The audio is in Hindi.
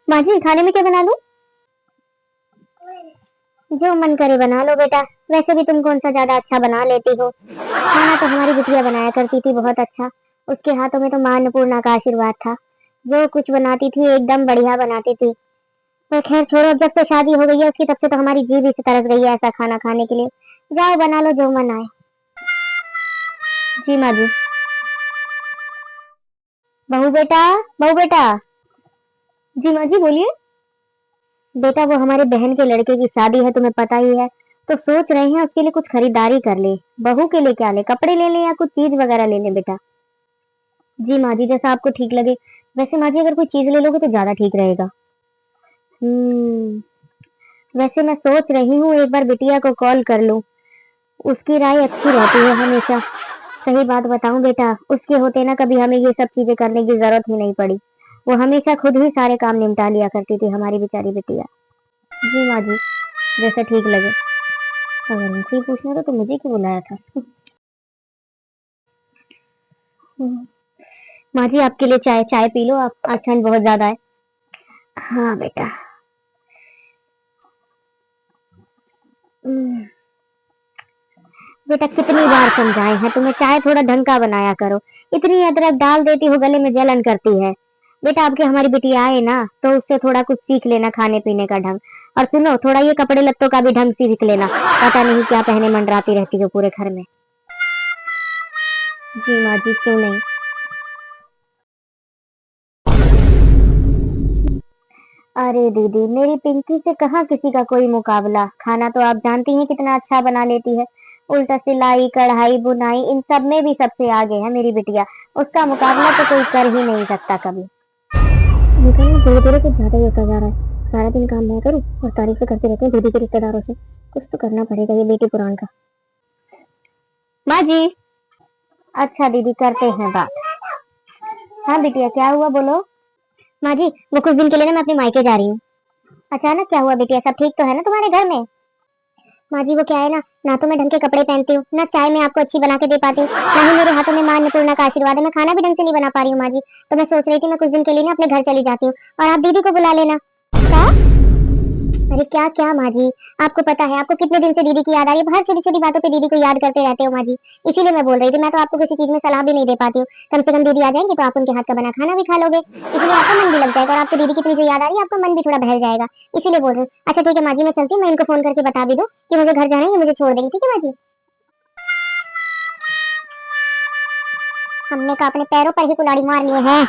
माँ जी खाने में क्या बना लूं? जो मन करे बना लो बेटा। वैसे भी तुम कौन सा ज्यादा अच्छा बना लेती हो। खाना तो हमारी बिटिया बनाया करती थी बहुत अच्छा। उसके हाथों में तो माँ अन्नपूर्णा का आशीर्वाद था। जो कुछ बनाती थी एकदम बढ़िया बनाती थी। तो खैर छोड़ो, अब जब से शादी हो गई है उसकी तब से तो हमारी जीभ इसी तरस गई है ऐसा खाना खाने के लिए। जाओ बना लो जो मन आए। जी माँ जी। बहू बेटा, बहू बेटा। जी माँ जी बोलिए। बेटा वो हमारे बहन के लड़के की शादी है, तुम्हें पता ही है। तो सोच रहे हैं उसके लिए कुछ खरीदारी कर ले। बहू के लिए क्या ले, कपड़े ले ले या कुछ चीज वगैरह ले ले बेटा। जी माँ जी जैसा आपको ठीक लगे। वैसे माँ जी अगर कोई चीज ले लोगे तो ज्यादा ठीक रहेगा। वैसे मैं सोच रही हूँ एक बार बिटिया को कॉल कर लूं। उसकी राय अच्छी रहती है हमेशा। सही बात बताऊं बेटा, उसके होते ना कभी हमें ये सब चीजें करने की जरूरत ही नहीं पड़ी। वो हमेशा खुद ही सारे काम निपटा लिया करती थी हमारी बेचारी बिटिया। जी माँ जी जैसा ठीक लगे। अगर उनसे ही पूछना था तो मुझे क्यों बुलाया था। माँ जी आपके लिए चाय, चाय पी लो आप, आज ठंड बहुत ज्यादा है। हाँ बेटा। हम्म, बेटा कितनी बार समझाए हैं तुम्हें, चाय थोड़ा ढंग का बनाया करो। इतनी अदरक डाल देती हो, गले में जलन करती है। बेटा आपके हमारी बिटिया आए ना तो उससे थोड़ा कुछ सीख लेना खाने पीने का ढंग। और सुनो थोड़ा ये कपड़े लत्तों का भी ढंग सीख लेना। पता नहीं क्या पहने मंडराती रहती हो पूरे घर में। जी माँ जी क्यों नहीं। अरे दीदी मेरी पिंकी से कहाँ किसी का कोई मुकाबला। खाना तो आप जानती हैं कितना अच्छा बना लेती है। उल्टा सिलाई कढ़ाई बुनाई इन सब में भी सबसे आगे है मेरी बिटिया। उसका मुकाबला तो कोई कर ही नहीं सकता कभी। उनका ना धीरे धीरे कुछ ज्यादा ही होता जा रहा है। सारा दिन काम मैं करूँ और तारीफें करते रहते हैं दीदी के रिश्तेदारों से। कुछ तो करना पड़ेगा ये बेटी पुराण का। माँ जी। अच्छा दीदी करते हैं बात। हाँ बिटिया क्या हुआ बोलो। माँ जी वो कुछ दिन के लिए ना मैं अपने मायके जा रही हूँ। अचानक क्या हुआ बिटिया, सब ठीक तो है ना तुम्हारे घर में। माँ जी वो क्या है ना, ना तो मैं ढंग के कपड़े पहनती हूँ, ना चाय मैं आपको अच्छी बना के दे पाती हूँ, ना ही मेरे हाथों में माँ अन्नपूर्णा का आशीर्वाद है। मैं खाना भी ढंग से नहीं बना पा रही हूँ माँ जी। तो मैं सोच रही थी मैं कुछ दिन के लिए ना अपने घर चली जाती हूँ और आप दीदी को बुला लेना। क्या? अरे क्या क्या माँ जी, आपको पता है आपको कितने दिन से दीदी की याद आ रही है। हर छोटी छोटी बातों पे दीदी को याद करते रहते हो माँ जी। इसीलिए मैं बोल रही थी, मैं तो आपको किसी चीज में सलाह भी नहीं दे पाती हूँ। कम से कम दीदी आ जाएंगे तो आप उनके हाथ का बना खाना भी खा लोगे, इसलिए आपका मन भी लग जाएगा और आपको दीदी की इतनी जो याद आ रही है आपका मन भी थोड़ा बहल जाएगा। इसीलिए बोल रही हूँ। अच्छा ठीक है माँ जी मैं चलती हूँ, मैं इनको फोन करके बता भी दूँ कि मुझे घर जाना है, ये मुझे छोड़ देंगे। ठीक है माँ जी। हमने कहा अपने पैरों पर ही कुल्हाड़ी मारनी है।